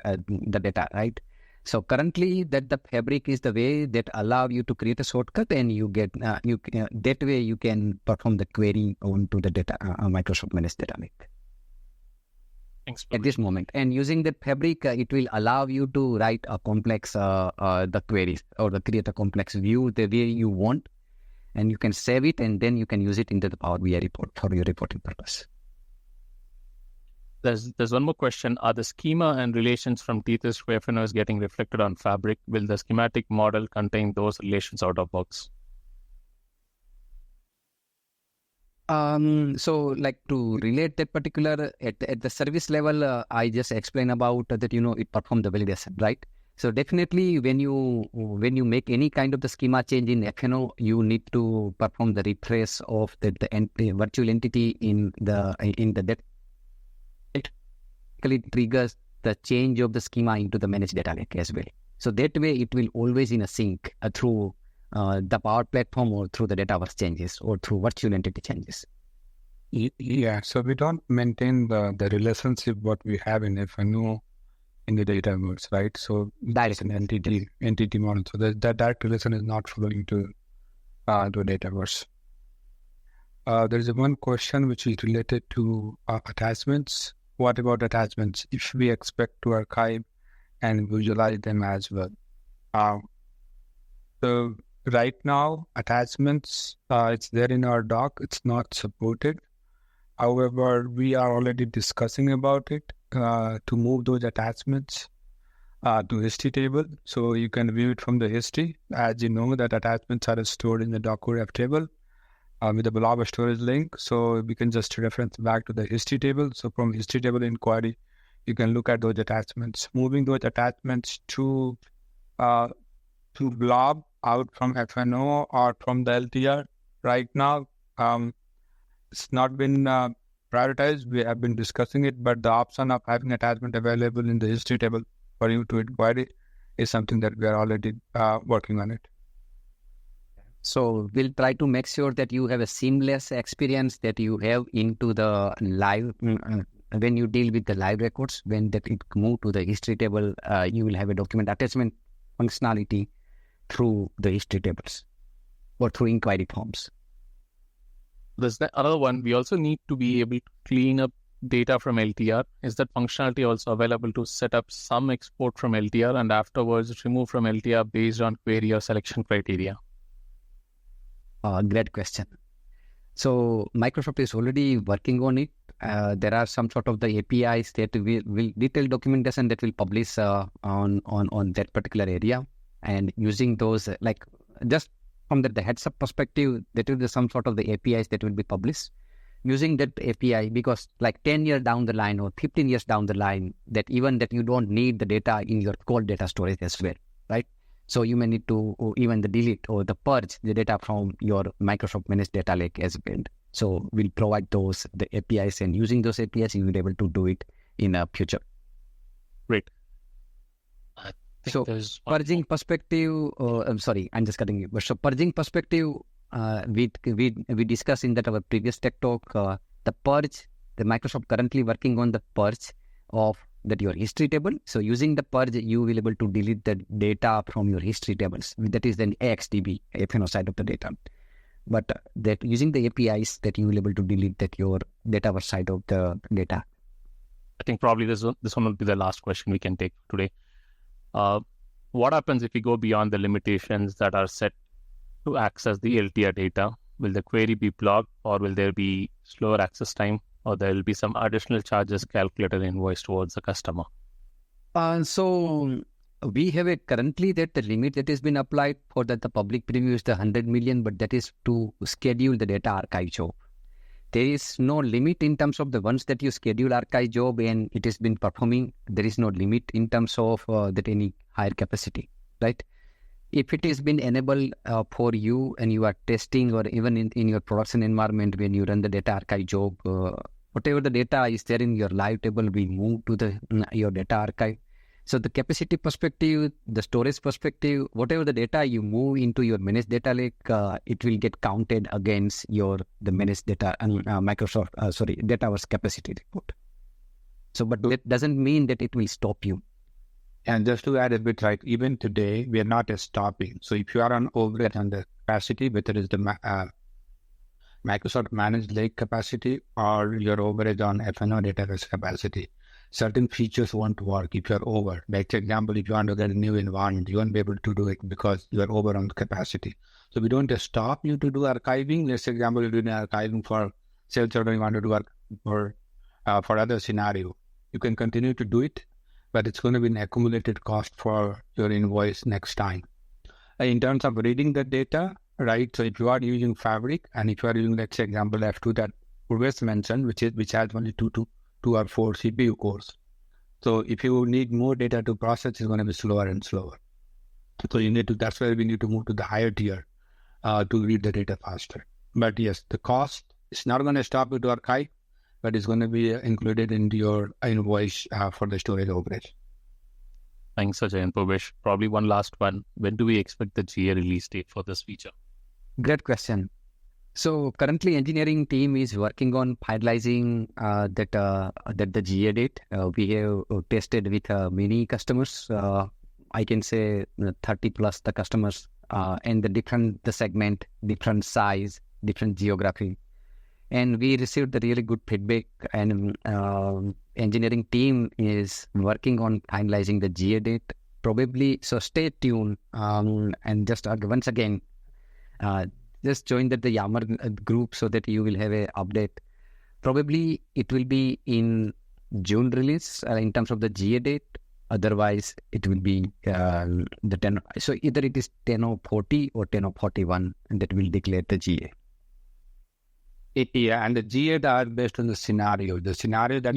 S3: data, right? So currently that the Fabric is the way that allow you to create a shortcut, and you get that way you can perform the query onto the data Microsoft Managed Data Lake.
S1: Thanks,
S3: at this moment. And using the Fabric, it will allow you to write a complex the queries or create a complex view the way you want. And you can save it, and then you can use it into the Power BI report for your reporting purpose.
S1: There's one more question. Are the schema and relations from T-Test to FNO is getting reflected on Fabric? Will the schematic model contain those relations out of box?
S3: So like to relate that particular at the service level, I just explained about that, it performed the validation, right? So definitely when you make any kind of the schema change in FNO, you need to perform the refresh of the virtual entity in that. It triggers the change of the schema into the managed data lake as well. So that way it will always in a sync through the Power Platform or through the Dataverse changes or through virtual entity changes.
S2: Yeah, so we don't maintain the relationship what we have in FNO in the Dataverse, right? So that's an entity model. So that relation is not flowing to Dataverse. There is one question which is related to attachments. What about attachments if we expect to archive and visualize them as well? So right now, attachments, it's there in our doc. It's not supported. However, we are already discussing about it to move those attachments to history table. So you can view it from the history. As you know, that attachments are stored in the docref table with a blob storage link. So we can just reference back to the history table. So from history table inquiry, you can look at those attachments. Moving those attachments to blob out from FNO or from the LTR right now, it's not been prioritized. We have been discussing it, but the option of having attachment available in the history table for you to inquire is something that we are already working on it.
S3: So we'll try to make sure that you have a seamless experience that you have into the live, when you deal with the live records, when that it move to the history table, you will have a document attachment functionality through the history tables or through inquiry forms.
S1: There's another one. We also need to be able to clean up data from LTR. Is that functionality also available to set up some export from LTR and afterwards remove from LTR based on query or selection criteria?
S3: Great question. So Microsoft is already working on it. There are some sort of the APIs that will detailed documentation that will publish on that particular area, and using those just from the heads up perspective, that will be some sort of the APIs that will be published. Using that API, because 10 years down the line or 15 years down the line, that even that you don't need the data in your core data storage as well, right? So you may need to even the delete or the purge the data from your Microsoft Managed Data Lake as well. So we'll provide the APIs, and using those APIs, you will be able to do it in a future.
S1: Great.
S3: So purging perspective, I'm sorry, I'm just cutting you. But so purging perspective, we discussed in that our previous tech talk, the purge, the Microsoft currently working on the purge of that your history table. So using the purge, you will be able to delete the data from your history tables. That is then AXDB, FNO side of the data. But that using the APIs, that you will be able to delete that your data side of the data.
S1: I think probably this one will be the last question we can take today. What happens if we go beyond the limitations that are set to access the LTR data? Will the query be blocked, or will there be slower access time, or there will be some additional charges calculated and invoiced towards the customer?
S3: So we have currently that the limit that has been applied for that the public preview is the 100 million, but that is to schedule the data archive job. There is no limit in terms of the ones that you schedule archive job and it has been performing. There is no limit in terms of that any higher capacity, right? If it has been enabled for you and you are testing, or even in your production environment when you run the data archive job, whatever the data is there in your live table, we move to your data archive. So the capacity perspective, the storage perspective, whatever the data you move into your managed data lake, it will get counted against the managed data and Dataverse capacity report. So, but that doesn't mean that it will stop you.
S2: And just to add a bit, right, even today, we are not stopping. So if you are on overhead on the capacity, whether it's the Microsoft Managed Lake capacity or your overhead on FNO Dataverse capacity, certain features won't work if you're over. Like, for example, if you want to get a new environment, you won't be able to do it because you are over on the capacity. So we don't stop you to do archiving. Let's say, example, you're doing archiving for sales order, you want to do for other scenario. You can continue to do it, but it's going to be an accumulated cost for your invoice next time. In terms of reading the data, right? So if you are using Fabric, and if you are using, let's say, example F2 that Purvesh mentioned, which has only two or four CPU cores. So if you need more data to process, it's going to be slower and slower. So that's why we need to move to the higher tier to read the data faster. But yes, the cost is not going to stop you to archive, but it's going to be included into your invoice for the storage overage.
S1: Thanks, Ajay and Purvesh. Probably one last one. When do we expect the GA release date for this feature?
S3: Great question. So currently, engineering team is working on finalizing that the GA date. We have tested with many customers. I can say 30 plus the customers, and the segment, different size, different geography, and we received the really good feedback. And engineering team is working on finalizing the GA date. Probably, so stay tuned. And just once again. Just join the Yammer group so that you will have an update probably it will be in June release in terms of the GA date. Otherwise, it will be the 10. So either it is 10.40 or 10.41, and that will declare the GA.
S2: Yeah, and the GA are based on the scenario. The scenario that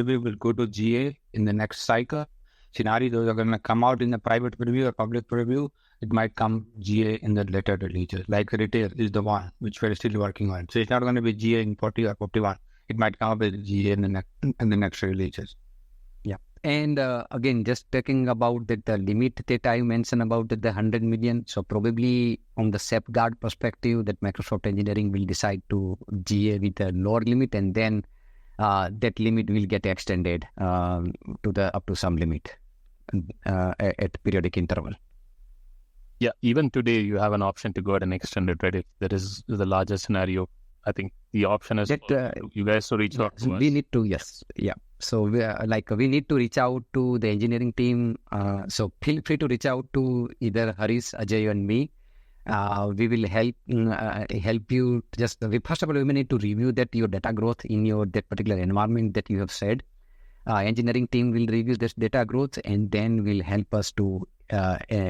S2: we will go to GA in the next cycle. Scenario those are going to come out in the private preview or public preview. It might come GA in the later releases. Like retail is the one which we're still working on. So it's not going to be GA in 40 or 41. It might come up with GA in the next releases.
S3: Yeah. And again, just talking about the limit that I mentioned about the 100 million. So probably on the safeguard perspective, that Microsoft Engineering will decide to GA with a lower limit, and then that limit will get extended up to some limit at periodic interval.
S1: Yeah, even today you have an option to go ahead and extend it, right? If that is the larger scenario, I think the option is you guys to reach out to us.
S3: We need to, yeah. So we need to reach out to the engineering team. So feel free to reach out to either Harish, Ajay, and me. We will help you. Just first of all, we may need to review that your data growth in that particular environment that you have said. Engineering team will review this data growth and then will help us to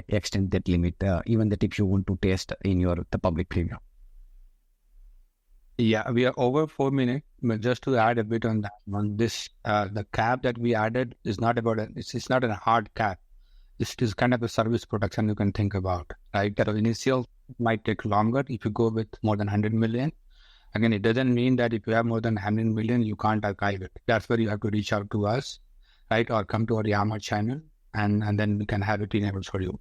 S3: extend that limit, even that if you want to test in the public preview.
S2: Yeah, we are over 4 minutes, but just to add a bit on that, on this, the cap that we added is not about it's not a hard cap. This is kind of a service production you can think about, right? That initial might take longer if you go with more than 100 million. Again, it doesn't mean that if you have more than 100 million, you can't archive it. That's where you have to reach out to us, right? Or come to our Yammer channel, and then we can have it enabled for you.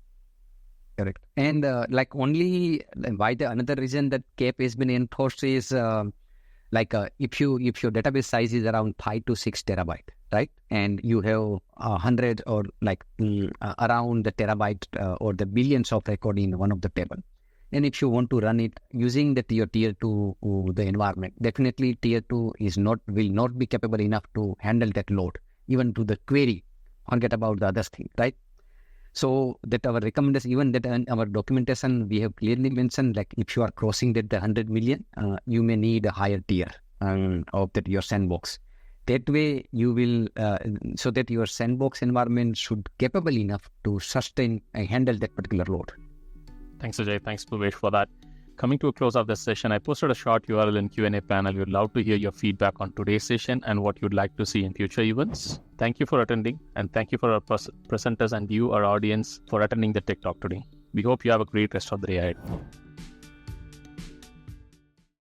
S3: Correct. And another reason that cap has been enforced is if your database size is around 5 to 6 terabyte, right? And you have 100 or around the terabyte or the billions of record in one of the table. And if you want to run it using your tier 2 the environment, definitely tier 2 will not be capable enough to handle that load, even to the query. Forget about the other thing, right? So that our recommendation, even that in our documentation, we have clearly mentioned, like if you are crossing the 100 million, you may need a higher tier of your sandbox. That way you will, so that your sandbox environment should capable enough to sustain and handle that particular load.
S1: Thanks, Ajay. Thanks, Purvesh, for that. Coming to a close of this session, I posted a short URL and Q&A panel. We'd love to hear your feedback on today's session and what you'd like to see in future events. Thank you for attending, and thank you for our presenters and you, our audience, for attending the Tech Talk today. We hope you have a great rest of the day ahead.